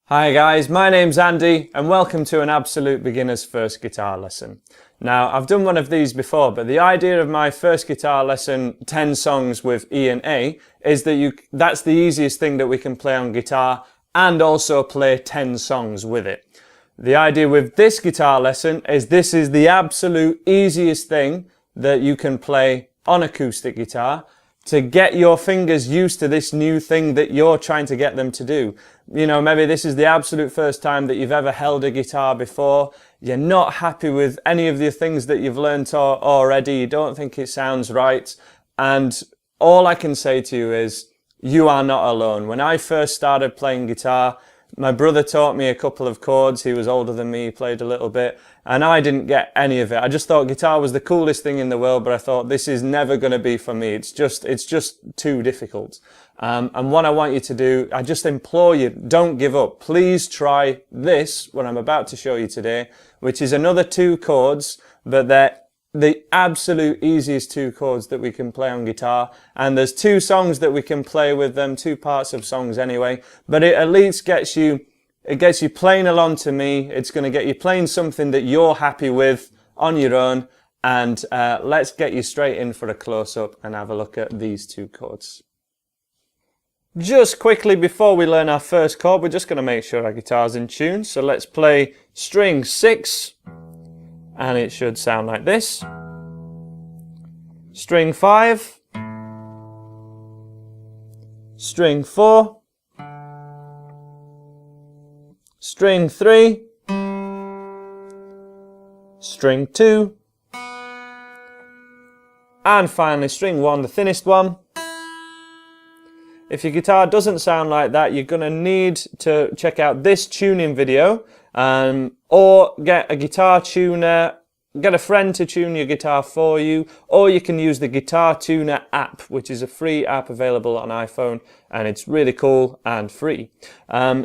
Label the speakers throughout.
Speaker 1: Hi guys, my name's Andy and welcome to an absolute beginner's first guitar lesson. Now I've done one of these before, but the idea of my first guitar lesson, 10 songs with E and A, is that that's the easiest thing that we can play on guitar and also play 10 songs with it. The idea with this guitar lesson is this is the absolute easiest thing that you can play on acoustic guitar to get your fingers used to this new thing that you're trying to get them to do. You know, maybe this is the absolute first time that you've ever held a guitar before. You're not happy with any of the things that you've learnt already. You don't think it sounds right. And all I can say to you is, you are not alone. When I first started playing guitar, my brother taught me a couple of chords. He was older than me, he played a little bit, and I didn't get any of it. I just thought guitar was the coolest thing in the world, but I thought this is never going to be for me. It's just too difficult. And what I want you to do, I just implore you, don't give up. Please try this, what I'm about to show you today, which is another 2 chords, but they're the absolute easiest 2 chords that we can play on guitar, and there's 2 songs that we can play with them, 2 parts of songs anyway, but it at least gets you playing along to me. It's going to get you playing something that you're happy with on your own, and let's get you straight in for a close-up and have a look at these 2 chords. Just quickly before we learn our first chord, we're just going to make sure our guitar's in tune, so let's play string 6. And it should sound like this. String 5, string 4, string 3, string 2, and finally string 1, the thinnest one. If your guitar doesn't sound like that, you're going to need to check out this tuning video, or get a guitar tuner, get a friend to tune your guitar for you, or you can use the Guitar Tuner app, which is a free app available on iPhone, and it's really cool and free.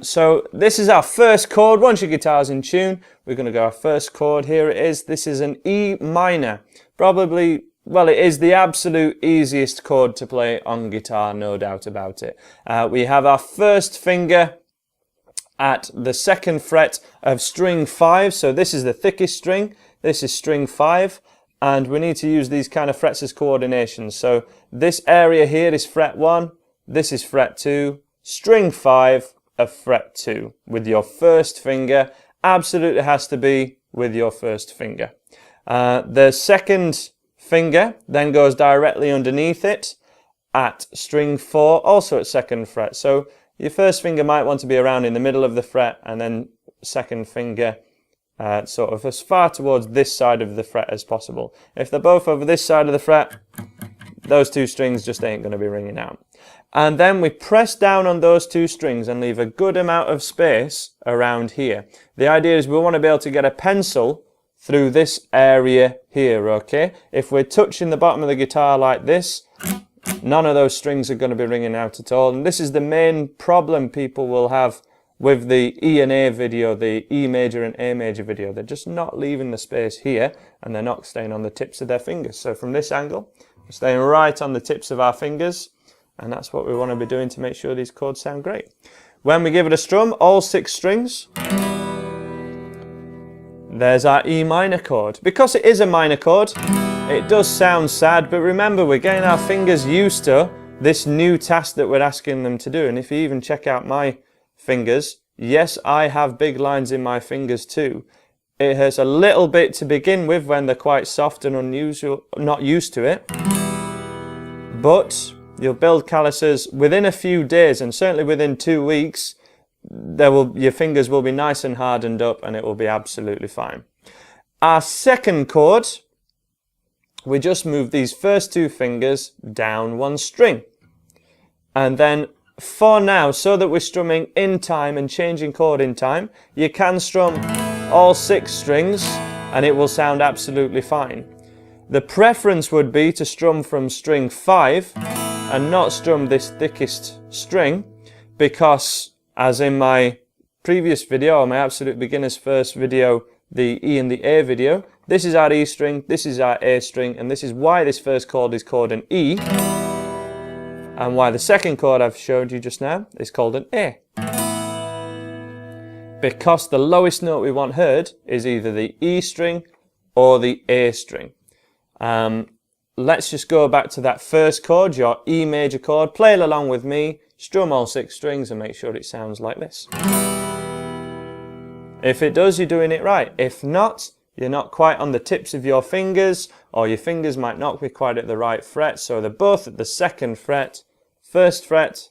Speaker 1: So this is our first chord. Once your guitar's in tune, we're going to go our first chord. Here it is. This is an E minor. Probably, well, it is the absolute easiest chord to play on guitar, no doubt about it. We have our first finger at the 2nd fret of string 5, so this is the thickest string, this is string 5, and we need to use these kind of frets as coordination. So this area here is fret 1, this is fret 2, string 5 of fret 2 with your first finger. Absolutely has to be with your first finger. The 2nd finger then goes directly underneath it at string 4, also at 2nd fret. So your first finger might want to be around in the middle of the fret, and then 2nd finger sort of as far towards this side of the fret as possible. If they're both over this side of the fret, those 2 strings just ain't going to be ringing out. And then we press down on those 2 strings and leave a good amount of space around here. The idea is we want to be able to get a pencil through this area here, okay? If we're touching the bottom of the guitar like this, none of those strings are going to be ringing out at all. And this is the main problem people will have with the E and A video, the E major and A major video. They're just not leaving the space here, and they're not staying on the tips of their fingers. So from this angle, we're staying right on the tips of our fingers, and that's what we want to be doing to make sure these chords sound great. When we give it a strum, all 6 strings, there's our E minor chord. Because it is a minor chord, it does sound sad, but remember, we're getting our fingers used to this new task that we're asking them to do. And if you even check out my fingers, yes, I have big lines in my fingers too. It hurts a little bit to begin with when they're quite soft and unusual, not used to it. But you'll build calluses within a few days, and certainly within 2 weeks, your fingers will be nice and hardened up, and it will be absolutely fine. Our 2nd chord, we just move these first 2 fingers down 1 string. And then for now, so that we're strumming in time and changing chord in time, you can strum all 6 strings and it will sound absolutely fine. The preference would be to strum from string 5 and not strum this thickest string, because as in my previous video, or my absolute beginner's first video, the E and the A video, this is our E string, this is our A string, and this is why this first chord is called an E, and why the second chord I've showed you just now is called an A. because the lowest note we want heard is either the E string or the A string. Let's just go back to that first chord, your E major chord. Play it along with me, strum all 6 strings and make sure it sounds like this. If it does, you're doing it right. If not, you're not quite on the tips of your fingers, or your fingers might not be quite at the right fret. So they're both at the 2nd fret, 1st fret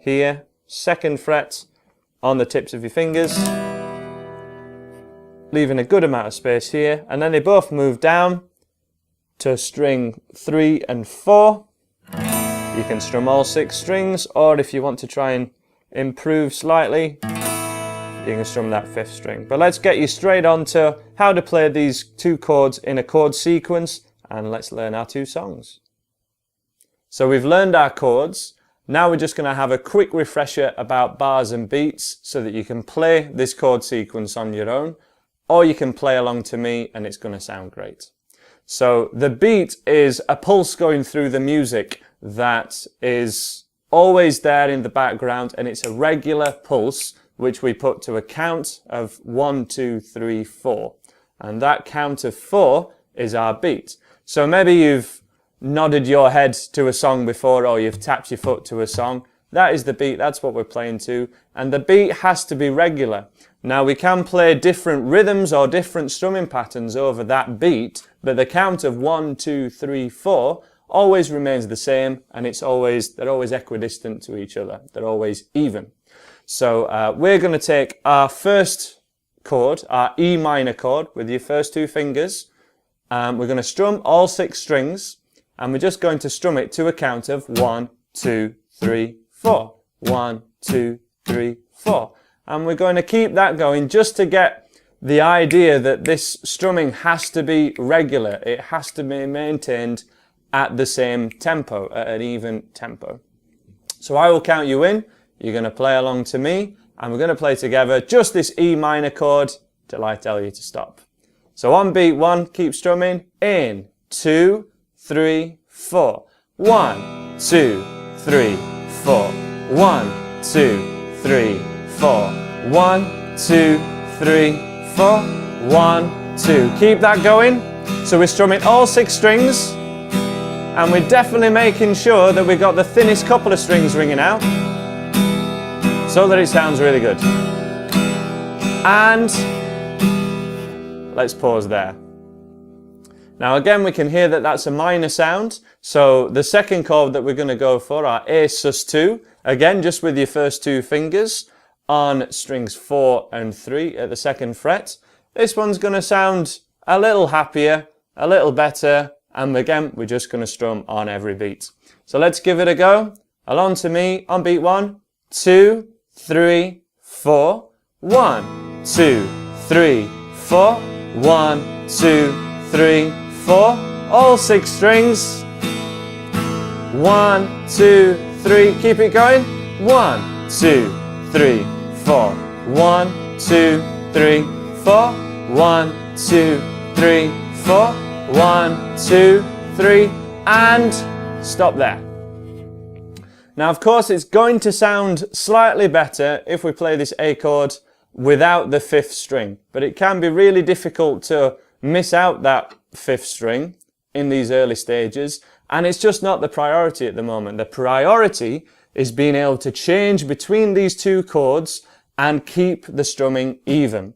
Speaker 1: here, 2nd fret on the tips of your fingers, leaving a good amount of space here, and then they both move down to string 3 and 4. You can strum all 6 strings, or if you want to try and improve slightly, you can strum that 5th string. But let's get you straight on to how to play these 2 chords in a chord sequence, and let's learn our 2 songs. So we've learned our chords. Now we're just going to have a quick refresher about bars and beats so that you can play this chord sequence on your own, or you can play along to me and it's going to sound great. So the beat is a pulse going through the music that is always there in the background, and it's a regular pulse which we put to a count of 1, 2, 3, 4. And that count of 4 is our beat. So maybe you've nodded your head to a song before, or you've tapped your foot to a song. That is the beat, that's what we're playing to. And the beat has to be regular. Now we can play different rhythms or different strumming patterns over that beat, but the count of 1, 2, 3, 4 always remains the same, and they're always equidistant to each other. They're always even. So we're going to take our first chord, our E minor chord, with your first 2 fingers. We're going to strum all 6 strings, and we're just going to strum it to a count of 1, 2, 3, 4. 1, 2, 3, 4. And we're going to keep that going just to get the idea that this strumming has to be regular. It has to be maintained at the same tempo, at an even tempo. So I will count you in. You're going to play along to me, and we're going to play together just this E minor chord till I tell you to stop. So on beat 1, keep strumming. In, 2, 3, 4. 1, 2, 3, 4. 1, 2, 3, 4. 1, 2, 3, 4. 1, 2. Keep that going. So we're strumming all 6 strings, and we're definitely making sure that we've got the thinnest couple of strings ringing out so that it sounds really good. And let's pause there. Now again, we can hear that that's a minor sound. So the second chord that we're going to go for, our A sus2, again just with your first 2 fingers on strings 4 and 3 at the 2nd fret. This one's going to sound a little happier, a little better, and again we're just going to strum on every beat. So let's give it a go. Along to me on beat 1, 2, 3, 4. 1, 2, 3, 4. 1, 2, 3, 4. All 6 strings. 1, 2, 3. Keep it going. 1, 2, 3, 4. 1, 2, 3, 4. 1, 2, 3, 4. 1, 2, 3, and stop there. Now of course it's going to sound slightly better if we play this A chord without the 5th string, but it can be really difficult to miss out that 5th string in these early stages, and it's just not the priority at the moment. The priority is being able to change between these 2 chords and keep the strumming even.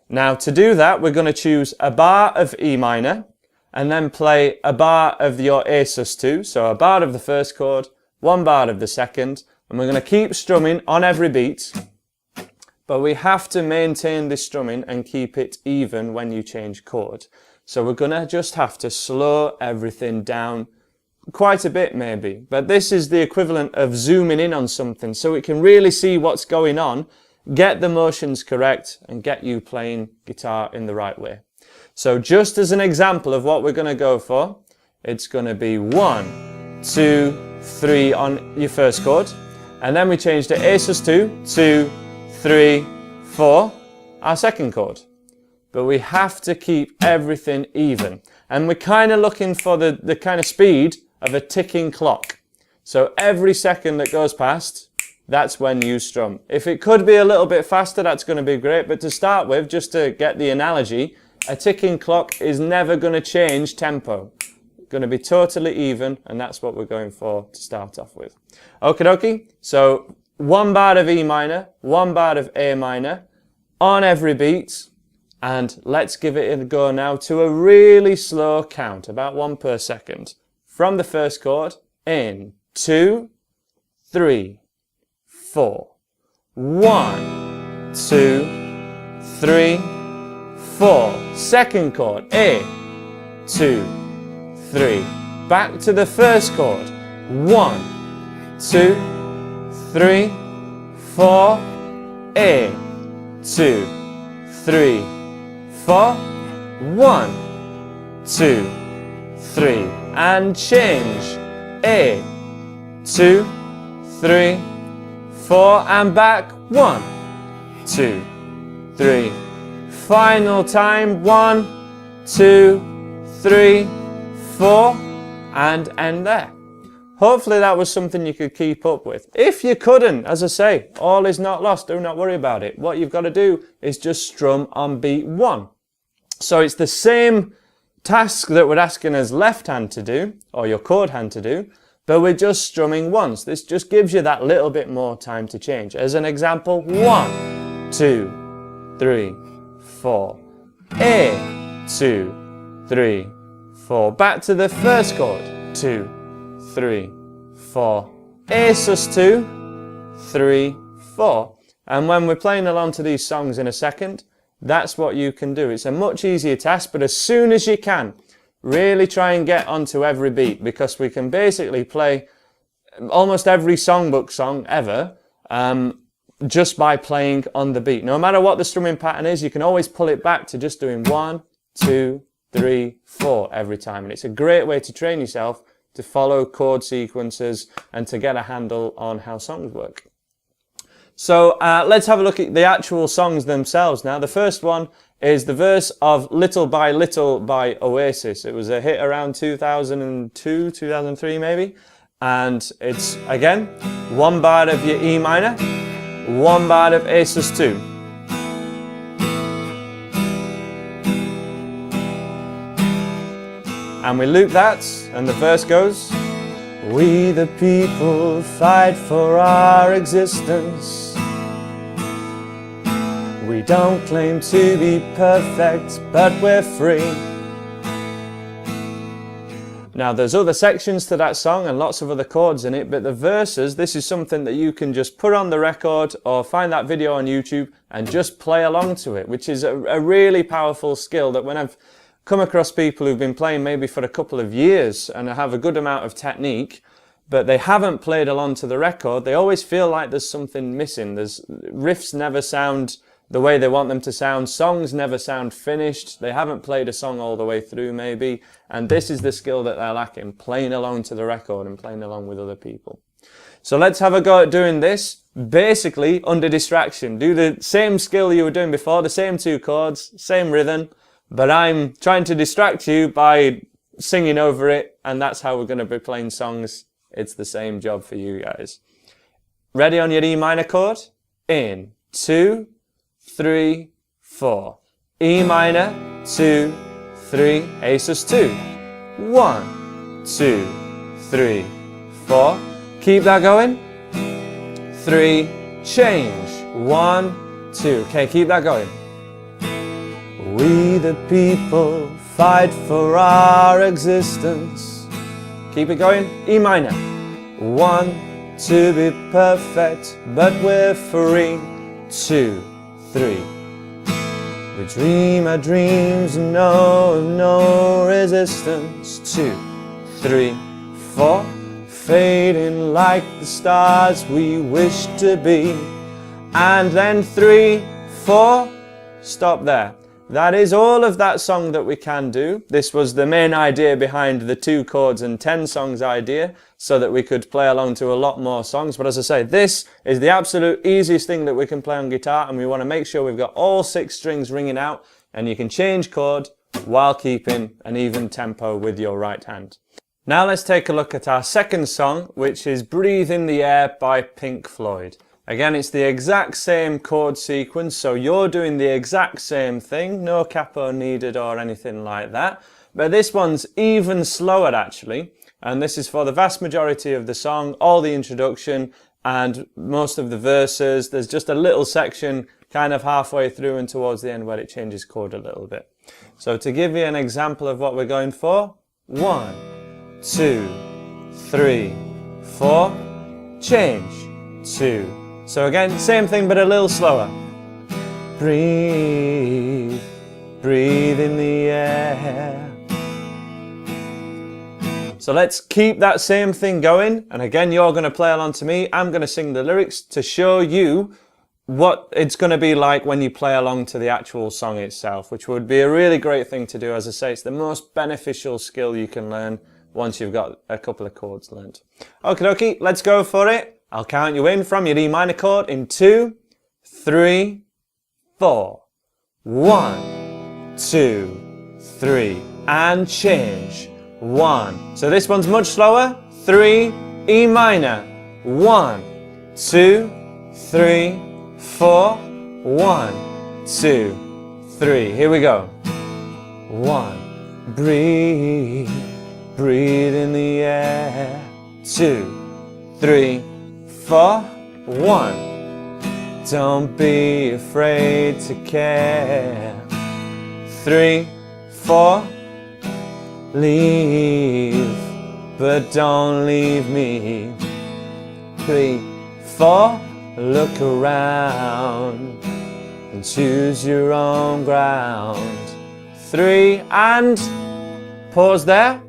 Speaker 1: Now to do that, we're going to choose a bar of E minor and then play a bar of your A sus2, so a bar of the first chord, 1 bar of the second, and we're going to keep strumming on every beat, but we have to maintain this strumming and keep it even when you change chord. So we're going to just have to slow everything down quite a bit maybe, but this is the equivalent of zooming in on something so we can really see what's going on, get the motions correct, and get you playing guitar in the right way. So just as an example of what we're going to go for, it's going to be 1, 2, 3 on your first chord, and then we change to A sus2, 2, 3, 4, our second chord. But we have to keep everything even, and we're kind of looking for the kind of speed of a ticking clock. So every second that goes past, that's when you strum. If it could be a little bit faster, that's going to be great. But to start with, just to get the analogy, a ticking clock is never going to change tempo. It's going to be totally even, and that's what we're going for to start off with. Okie dokie. So 1 bar of E minor, 1 bar of A minor on every beat. And let's give it a go now to a really slow count, about 1 per second. From the first chord, in 2, 3, 4. 1, 2, 3, 4. Second chord, A, 2, 3. Back to the first chord. 1, 2, 3, 4. A, 2, 3, 4. 1, 2, 3. And change. A, 2, 3, 4, and back. 1, 2, 3. Final time. 1, 2, 3, 4, and end there. Hopefully that was something you could keep up with. If you couldn't, as I say, all is not lost. Do not worry about it. What you've got to do is just strum on beat 1. So it's the same task that we're asking us left hand to do, or your chord hand to do, but we're just strumming once. This just gives you that little bit more time to change. As an example, 1, 2, 3, 4. A, 2, 3, 4. Back to the first chord. 2, 3, 4. A sus2, 3, 4. And when we're playing along to these songs in a second, that's what you can do. It's a much easier task, but as soon as you can, really try and get onto every beat, because we can basically play almost every songbook song ever just by playing on the beat. No matter what the strumming pattern is, you can always pull it back to just doing 1, 2, 3, 4 every time. And it's a great way to train yourself to follow chord sequences and to get a handle on how songs work. So let's have a look at the actual songs themselves now. The first one is the verse of Little by Little by Oasis. It was a hit around 2002, 2003 maybe. And it's, again, 1 bar of your E minor, 1 bar of A sus2. And we loop that, and the verse goes, we the people fight for our existence. We don't claim to be perfect, but we're free. Now there's other sections to that song and lots of other chords in it, but the verses, this is something that you can just put on the record or find that video on YouTube and just play along to it, which is a really powerful skill that when I've come across people who've been playing maybe for a couple of years and have a good amount of technique, but they haven't played along to the record, they always feel like there's something missing. Riffs never sound the way they want them to sound, songs never sound finished, they haven't played a song all the way through maybe, and this is the skill that they're lacking, playing along to the record and playing along with other people. So let's have a go at doing this, basically under distraction. Do the same skill you were doing before, the same 2 chords, same rhythm, but I'm trying to distract you by singing over it, and that's how we're going to be playing songs. It's the same job for you guys. Ready on your E minor chord? In 2, 3, 4. E minor, 2, 3, A sus2. 1, 2, 3, 4. Keep that going. 3, change. 1, 2. Okay, keep that going. We the people fight for our existence. Keep it going. E minor. 1, to be perfect, but we're free. 2, 3. We dream our dreams and know no resistance. 2, 3, 4. Fading like the stars we wish to be. And then 3, 4. Stop there. That is all of that song that we can do. This was the main idea behind the 2 chords and 10 songs idea, so that we could play along to a lot more songs. But as I say, this is the absolute easiest thing that we can play on guitar, and we want to make sure we've got all 6 strings ringing out, and you can change chord while keeping an even tempo with your right hand. Now let's take a look at our second song, which is Breathe in the Air by Pink Floyd. Again, it's the exact same chord sequence, so you're doing the exact same thing, no capo needed or anything like that. But this one's even slower actually, and this is for the vast majority of the song, all the introduction and most of the verses. There's just a little section kind of halfway through and towards the end where it changes chord a little bit. So to give you an example of what we're going for, 1, 2, 3, 4, change, 2. So again, same thing but a little slower. Breathe, breathe in the air. So let's keep that same thing going, and again you're going to play along to me. I'm going to sing the lyrics to show you what it's going to be like when you play along to the actual song itself, which would be a really great thing to do. As I say, it's the most beneficial skill you can learn once you've got a couple of chords learnt. Okie dokie, let's go for it. I'll count you in from your E minor chord in 2, 3, 4. 1, 2, 3, and change. 1. So this one's much slower. 3, E minor. 1, 2, 3, 4. 1, 2, 3. Here we go. 1. Breathe, breathe in the air. 2, 3, 4. 1. Don't be afraid to care. 3, 4. Leave, but don't leave me. 3, 4. Look around and choose your own ground. 3, and pause there.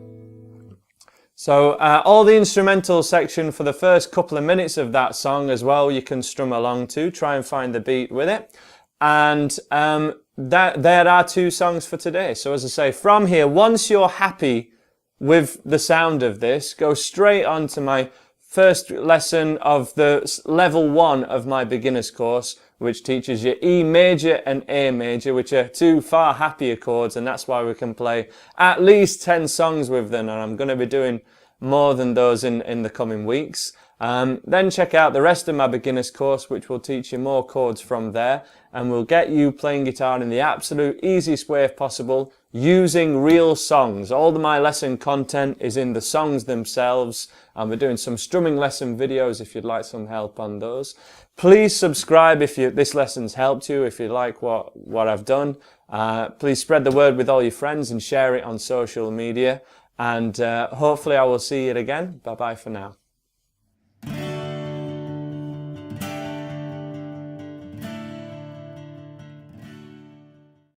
Speaker 1: So all the instrumental section for the first couple of minutes of that song as well, you can strum along to, try and find the beat with it. And there are 2 songs for today. So as I say, from here, once you're happy with the sound of this, go straight on to my first lesson of the level 1 of my beginner's course, which teaches you E major and A major, which are 2 far happier chords, and that's why we can play at least 10 songs with them, and I'm going to be doing more than those in the coming weeks. Then check out the rest of my beginner's course, which will teach you more chords from there, and will get you playing guitar in the absolute easiest way possible, using real songs. All of my lesson content is in the songs themselves, and we're doing some strumming lesson videos if you'd like some help on those. Please subscribe if this lesson's helped you, if you like what I've done. Please spread the word with all your friends and share it on social media, and hopefully I will see you again. Bye bye for now.